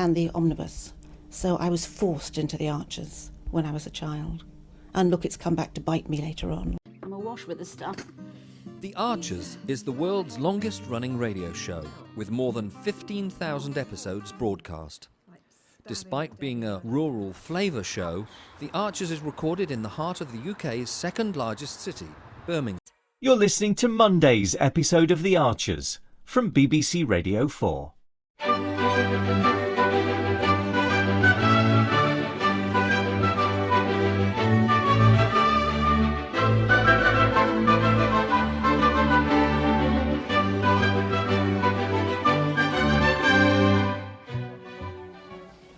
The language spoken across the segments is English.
and the omnibus. So I was forced into the Archers when I was a child. And look, it's come back to bite me later on. I'm awash with the stuff. The Archers is the world's longest-running radio show, with more than 15,000 episodes broadcast. Despite being a rural flavour show, The Archers is recorded in the heart of the UK's second-largest city, Birmingham. You're listening to Monday's episode of The Archers from BBC Radio 4.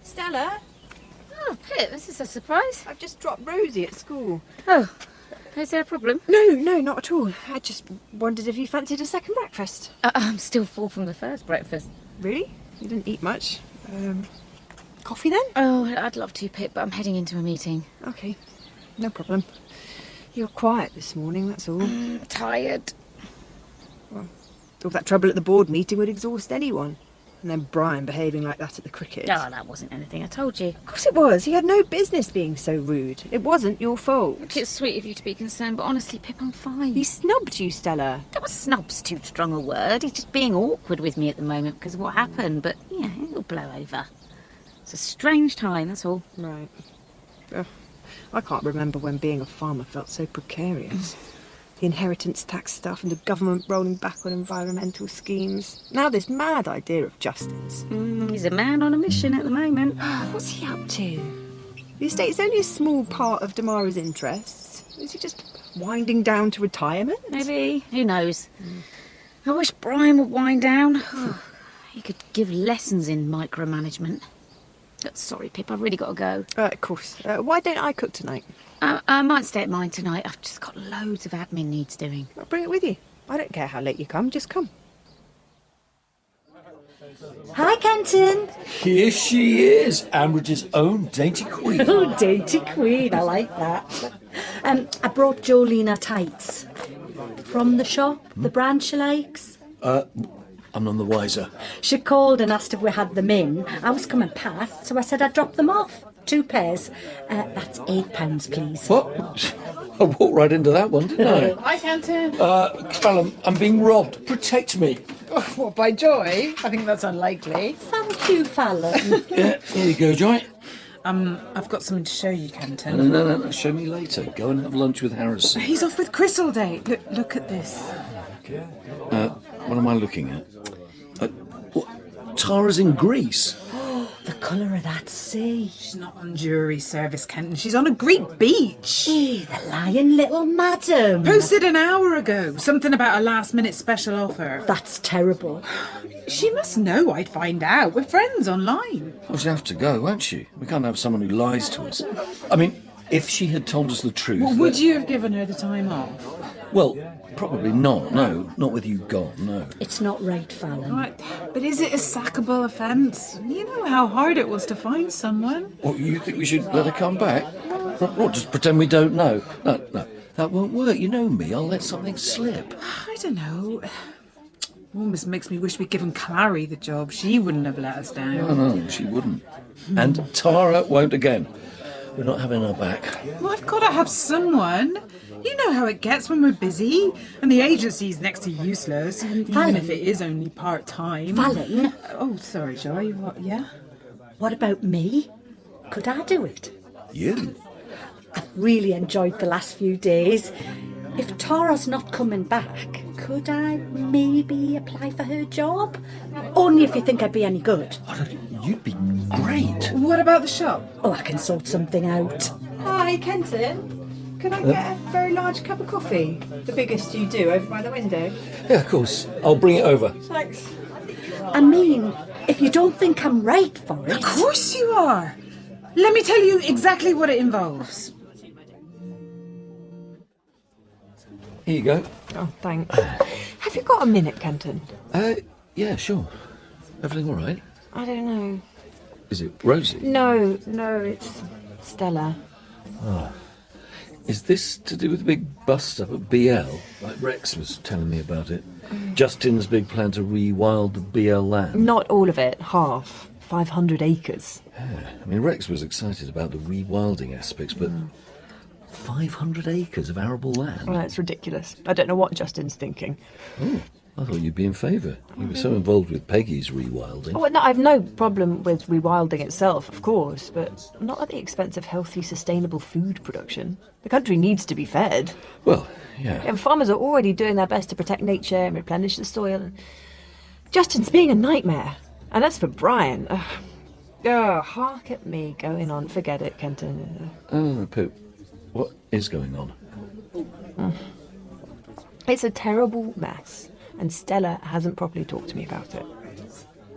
Stella? Oh, Pip, this is a surprise. I've just dropped Rosie at school. Oh, is there a problem? No, not at all. I just wondered if you fancied a second breakfast. I'm still full from the first breakfast. Really? You didn't eat much? Coffee then? Oh, I'd love to, Pip, but I'm heading into a meeting. Okay, no problem. You're quiet this morning, that's all. Tired. Well, all that trouble at the board meeting would exhaust anyone. And then Brian behaving like that at the cricket. Oh, that wasn't anything, I told you. Of course it was. He had no business being so rude. It wasn't your fault. Look, it's sweet of you to be concerned, but honestly, Pip, I'm fine. He snubbed you, Stella. That was snub's too strong a word. He's just being awkward with me at the moment because of what happened, but, yeah, it'll blow over. It's a strange time, that's all. Right. I can't remember when being a farmer felt so precarious. The inheritance tax stuff and the government rolling back on environmental schemes. Now this mad idea of Justin's. He's a man on a mission at the moment. What's he up to? The estate's only a small part of Damara's interests. Is he just winding down to retirement? Maybe. Who knows? I wish Brian would wind down. He could give lessons in micromanagement. Sorry, Pip, I've really got to go. Of course. Why don't I cook tonight? I might stay at mine tonight. I've just got loads of admin needs doing. I'll bring it with you. I don't care how late you come, just come. Hi, Kenton. Here she is, Ambridge's own dainty queen. Oh, dainty queen, I like that. I brought Jolene her tights. From the shop, the brand she likes. I'm none the wiser. She called and asked if we had them in. I was coming past, so I said I'd drop them off. 2 pairs. That's £8, please. What? I walked right into that one, didn't I? Hi, Kenton. Fallon, I'm being robbed. Protect me. What, by Joy? I think that's unlikely. Thank you, Fallon. Yeah, here you go, Joy. I've got something to show you, Kenton. No. Show me later. Go and have lunch with Harrison. He's off with Chris all day. Look at this. What am I looking at? What? Tara's in Greece. The colour of that sea. She's not on jury service, Kenton. She's on a Greek beach. The lying little madam. Posted an hour ago. Something about a last-minute special offer. That's terrible. She must know I'd find out. We're friends online. Well, she'll have to go, won't she? We can't have someone who lies to us. I mean, if she had told us the truth... Well, would you have given her the time off? Well, probably not. No, not with you gone, no. It's not right, Fallon. Right. But is it a sackable offence? You know how hard it was to find someone. What, you think we should let her come back? What, just pretend we don't know? No, that won't work. You know me, I'll let something slip. I don't know. Almost makes me wish we'd given Clary the job. She wouldn't have let us down. No, she wouldn't. And Tara won't again. We're not having her back. Well, I've got to have someone. You know how it gets when we're busy, and the agency's next to useless, even if it is only part-time. Fallon? Oh, sorry, Joy. What, yeah? What about me? Could I do it? You? I've really enjoyed the last few days. If Tara's not coming back, could I maybe apply for her job? Only if you think I'd be any good. You'd be great. What about the shop? Oh, I can sort something out. Hi, Kenton. Can I get a very large cup of coffee? The biggest you do, over by the window. Yeah, of course. I'll bring it over. Thanks. I mean, if you don't think I'm right for it... Of course you are. Let me tell you exactly what it involves. Here you go. Oh, thanks. Have you got a minute, Kenton? Yeah, sure. Everything all right? I don't know. Is it Rosie? No, it's Stella. Oh. Is this to do with the big bust up at BL? Like Rex was telling me about it. Justin's big plan to rewild the BL land. Not all of it, half. 500 acres. Yeah. I mean, Rex was excited about the rewilding aspects, but 500 acres of arable land? Well, it's ridiculous. I don't know what Justin's thinking. Oh, I thought you'd be in favour. You were so involved with Peggy's rewilding. Oh, no, I've no problem with rewilding itself, of course, but not at the expense of healthy, sustainable food production. The country needs to be fed. Well, yeah. And farmers are already doing their best to protect nature and replenish the soil. Justin's being a nightmare. And as for Brian, hark at me going on. Forget it, Kenton. Oh, Pip, what is going on? It's a terrible mess, and Stella hasn't properly talked to me about it.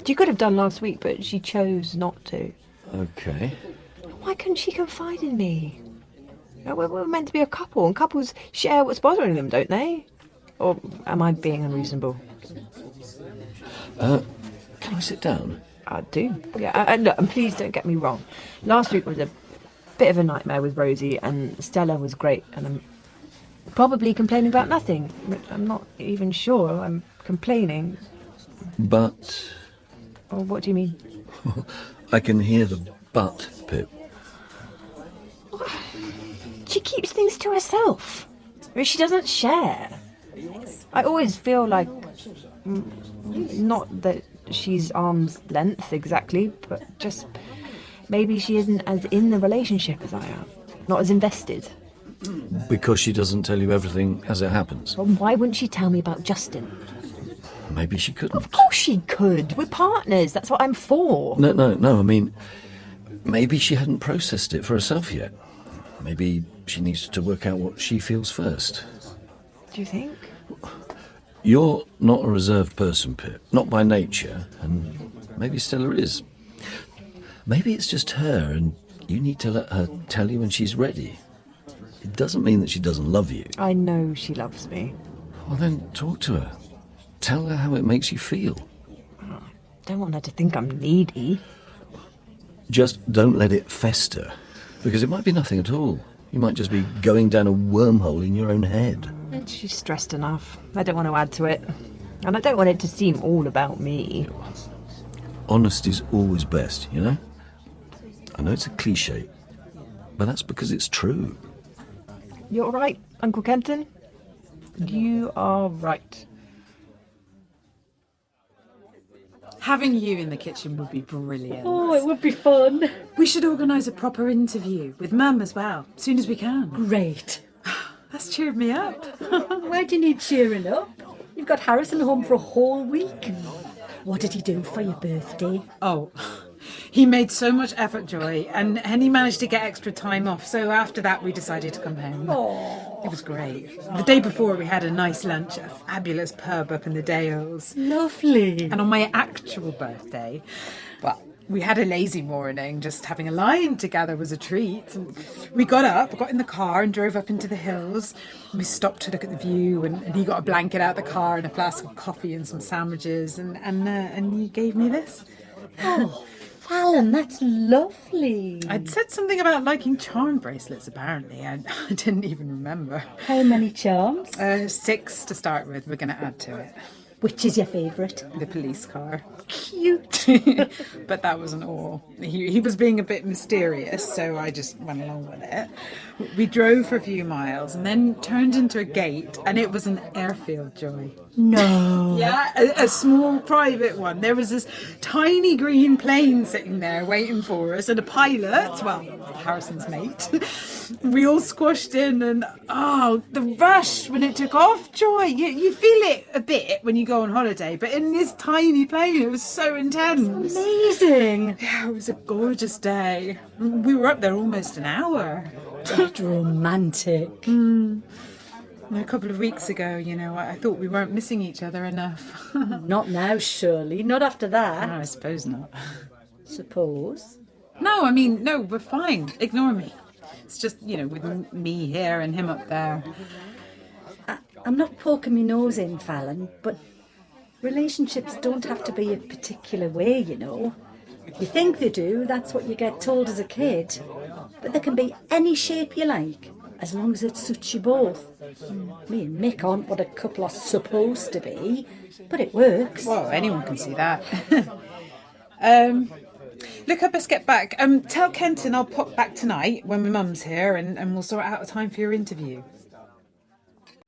She could have done last week, but she chose not to. Okay. Why couldn't she confide in me? We're meant to be a couple, and couples share what's bothering them, don't they? Or am I being unreasonable? Can I sit down? I do. Yeah, look, and please don't get me wrong. Last week was a bit of a nightmare with Rosie, and Stella was great, and I'm probably complaining about nothing. I'm not even sure I'm complaining. But... Or what do you mean? I can hear the but, Pip. She keeps things to herself. I mean, she doesn't share. I always feel like... Not that she's arm's length exactly, but just maybe she isn't as in the relationship as I am. Not as invested. Because she doesn't tell you everything as it happens. Well, why wouldn't she tell me about Justin? Maybe she couldn't. Of course she could. We're partners. That's what I'm for. No. I mean, maybe she hadn't processed it for herself yet. Maybe she needs to work out what she feels first. Do you think? You're not a reserved person, Pip. Not by nature. And maybe Stella is. Maybe it's just her, and you need to let her tell you when she's ready. It doesn't mean that she doesn't love you. I know she loves me. Well, then talk to her. Tell her how it makes you feel. Don't want her to think I'm needy. Just don't let it fester, because it might be nothing at all. You might just be going down a wormhole in your own head. She's stressed enough. I don't want to add to it. And I don't want it to seem all about me. Honesty's always best, you know? I know it's a cliche, but that's because it's true. You're right, Uncle Kenton. You are right. Having you in the kitchen would be brilliant. Oh, it would be fun. We should organise a proper interview with Mum as well, as soon as we can. Great. That's cheered me up. Why do you need cheering up? You've got Harrison home for a whole week. What did he do for your birthday? Oh, he made so much effort, Joy, and he managed to get extra time off. So after that, we decided to come home. Oh, It was great. The day before, we had a nice lunch at a fabulous pub up in the Dales. lovely. And on my actual birthday, well, we had a lazy morning. Just having a line together was a treat. And we got up, got in the car and drove up into the hills. We stopped to look at the view, and he got a blanket out of the car and a flask of coffee and some sandwiches, and he gave me this. Oh, Fallon, that's lovely. I'd said something about liking charm bracelets, apparently. I didn't even remember. How many charms? 6 to start with. We're going to add to it. Which is your favourite? The police car. Cute. But that wasn't all. He was being a bit mysterious, so I just went along with it. We drove for a few miles and then turned into a gate, and it was an airfield, Joy. No. Yeah, a small private one. There was this tiny green plane sitting there waiting for us, and a pilot, well, Harrison's mate. We all squashed in, and the rush when it took off, Joy. You feel it a bit when you go on holiday, but in this tiny plane, it was so intense. Amazing. Yeah, it was a gorgeous day. We were up there almost an hour. That romantic. A couple of weeks ago, I thought we weren't missing each other enough. Not now, surely. Not after that. No, I suppose not. Suppose. No, we're fine. Ignore me. It's just, with me here and him up there. I'm not poking my nose in, Fallon, but relationships don't have to be a particular way, you know. You think they do, that's what you get told as a kid. But they can be any shape you like, as long as it suits you both. Me and Mick aren't what a couple are supposed to be, but it works. Well, anyone can see that. Look, I best get back. Tell Kenton I'll pop back tonight when my mum's here and we'll sort out a time for your interview.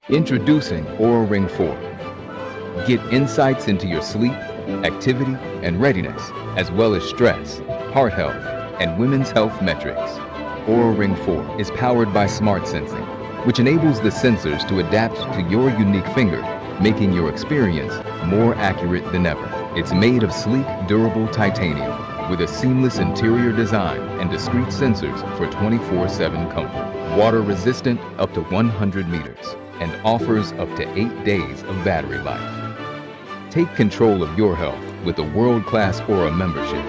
Introducing Oura Ring 4. Get insights into your sleep, activity, and readiness, as well as stress, heart health, and women's health metrics. Oura Ring 4 is powered by smart sensing, which enables the sensors to adapt to your unique finger, making your experience more accurate than ever. It's made of sleek, durable titanium with a seamless interior design and discrete sensors for 24/7 comfort. Water resistant up to 100 meters and offers up to 8 days of battery life. Take control of your health with a world-class Oura membership.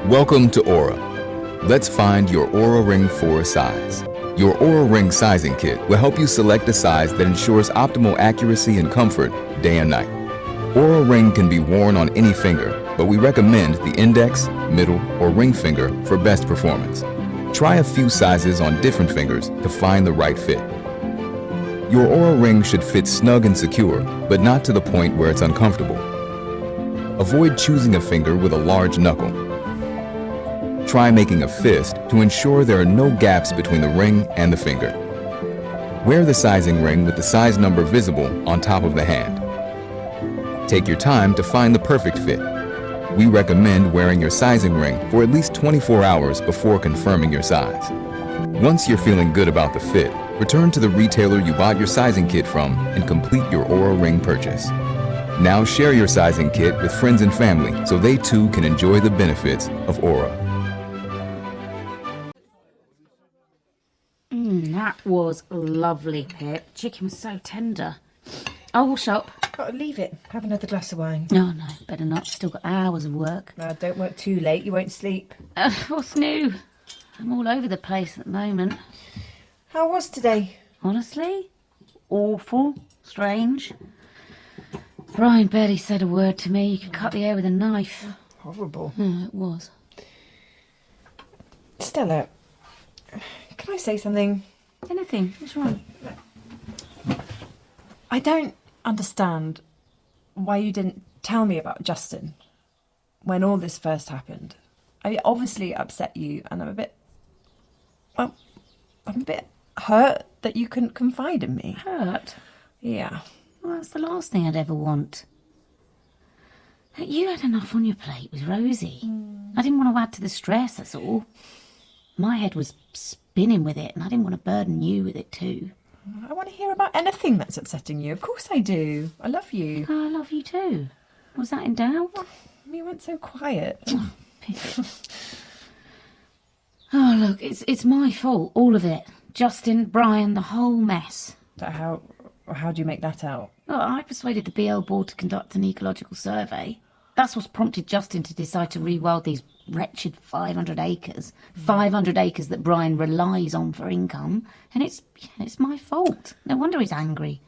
Welcome to Oura. Let's find your Oura Ring 4 size. Your Oura Ring sizing kit will help you select a size that ensures optimal accuracy and comfort day and night. Oura Ring can be worn on any finger, but we recommend the index, middle, or ring finger for best performance. Try a few sizes on different fingers to find the right fit. Your Oura Ring should fit snug and secure, but not to the point where it's uncomfortable. Avoid choosing a finger with a large knuckle. Try making a fist to ensure there are no gaps between the ring and the finger. Wear the sizing ring with the size number visible on top of the hand. Take your time to find the perfect fit. We recommend wearing your sizing ring for at least 24 hours before confirming your size. Once you're feeling good about the fit, return to the retailer you bought your sizing kit from and complete your Oura Ring purchase. Now share your sizing kit with friends and family so they too can enjoy the benefits of Oura. That was lovely, Pip. Chicken was so tender. I'll wash up. Gotta leave it. Have another glass of wine. No, better not. Still got hours of work. No, don't work too late. You won't sleep. What's new? I'm all over the place at the moment. How was today? Honestly? Awful. Strange. Brian barely said a word to me. You could cut the air with a knife. Horrible. It was. Stella, can I say something? Anything? What's wrong? I don't understand why you didn't tell me about Justin when all this first happened. I obviously upset you, and I'm a bit hurt that you couldn't confide in me. Hurt? Yeah. Well, that's the last thing I'd ever want. You had enough on your plate with Rosie. I didn't want to add to the stress, that's all. My head was spinning with it, and I didn't want to burden you with it too. I want to hear about anything that's upsetting you. Of course I do. I love you. Oh, I love you too. Was that in doubt? You went so quiet. Oh, look, it's my fault, all of it. Justin, Brian, the whole mess. But how do you make that out? Well, I persuaded the BL board to conduct an ecological survey. That's what's prompted Justin to decide to rewild these wretched 500 acres. 500 acres that Brian relies on for income. And it's my fault. No wonder he's angry.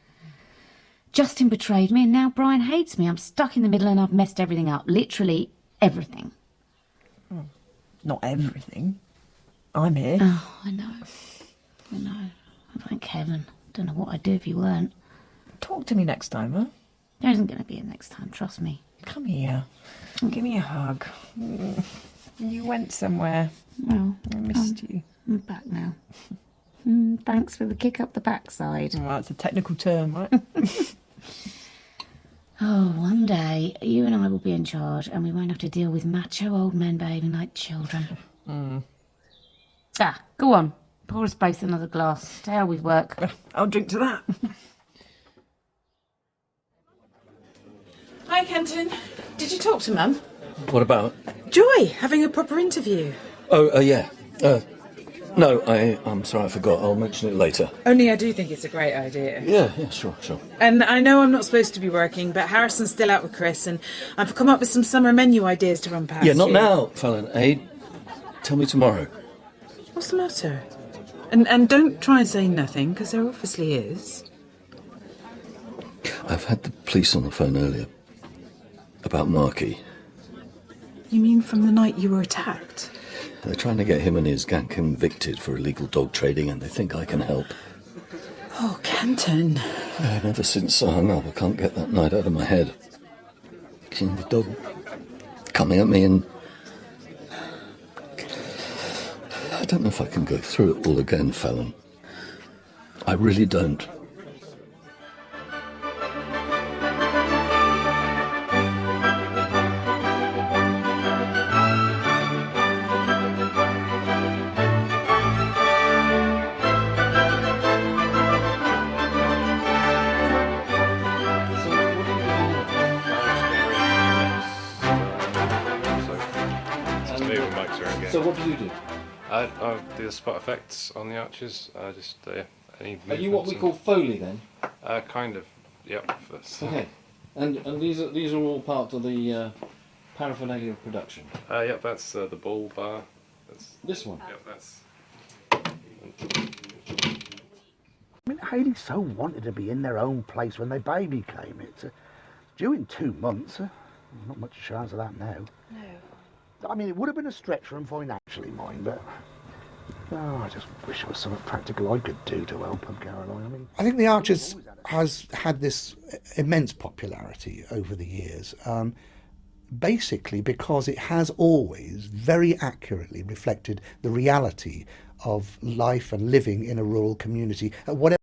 Justin betrayed me and now Brian hates me. I'm stuck in the middle and I've messed everything up. Literally everything. Not everything. I'm here. Oh, I know. Thank heaven. Don't know what I'd do if you weren't. Talk to me next time, huh? There isn't going to be a next time, trust me. Come here. Give me a hug. You went somewhere. Well, I missed you. I'm back now. Thanks for the kick up the backside. Well, that's a technical term, right? Oh, one day you and I will be in charge and we won't have to deal with macho old men behaving like children. Go on. Pour us both another glass. To hell with work. I'll drink to that. Hi, Kenton. Did you talk to Mum? What about? Joy, having a proper interview. Oh, yeah. No, I'm sorry, I forgot. I'll mention it later. Only I do think it's a great idea. Yeah, sure. And I know I'm not supposed to be working, but Harrison's still out with Chris, and I've come up with some summer menu ideas to run past Yeah, not you. now, Fallon. Tell me tomorrow. What's the matter? And don't try and say nothing, because there obviously is. I've had the police on the phone earlier. About Marky. You mean from the night you were attacked? They're trying to get him and his gang convicted for illegal dog trading, and they think I can help. Oh, Kenton. And ever since I hung up, I can't get that night out of my head. The coming at me, and I don't know if I can go through it all again, Fallon. I really don't. So what do you do? I do the spot effects on the arches. Just any Are you what we call Foley then? Kind of, yep. Okay. And these are all part of the paraphernalia of production? Yep, that's the bull bar. That's, this one? Yep, that's... I mean, Hayley so wanted to be in their own place when their baby came. It's due in 2 months. Not much chance of that now. No. I mean, it would have been a stretch for them financially, mine, but I just wish there was something practical I could do to help them, Caroline. I think The Archers has had this immense popularity over the years, basically because it has always very accurately reflected the reality of life and living in a rural community at whatever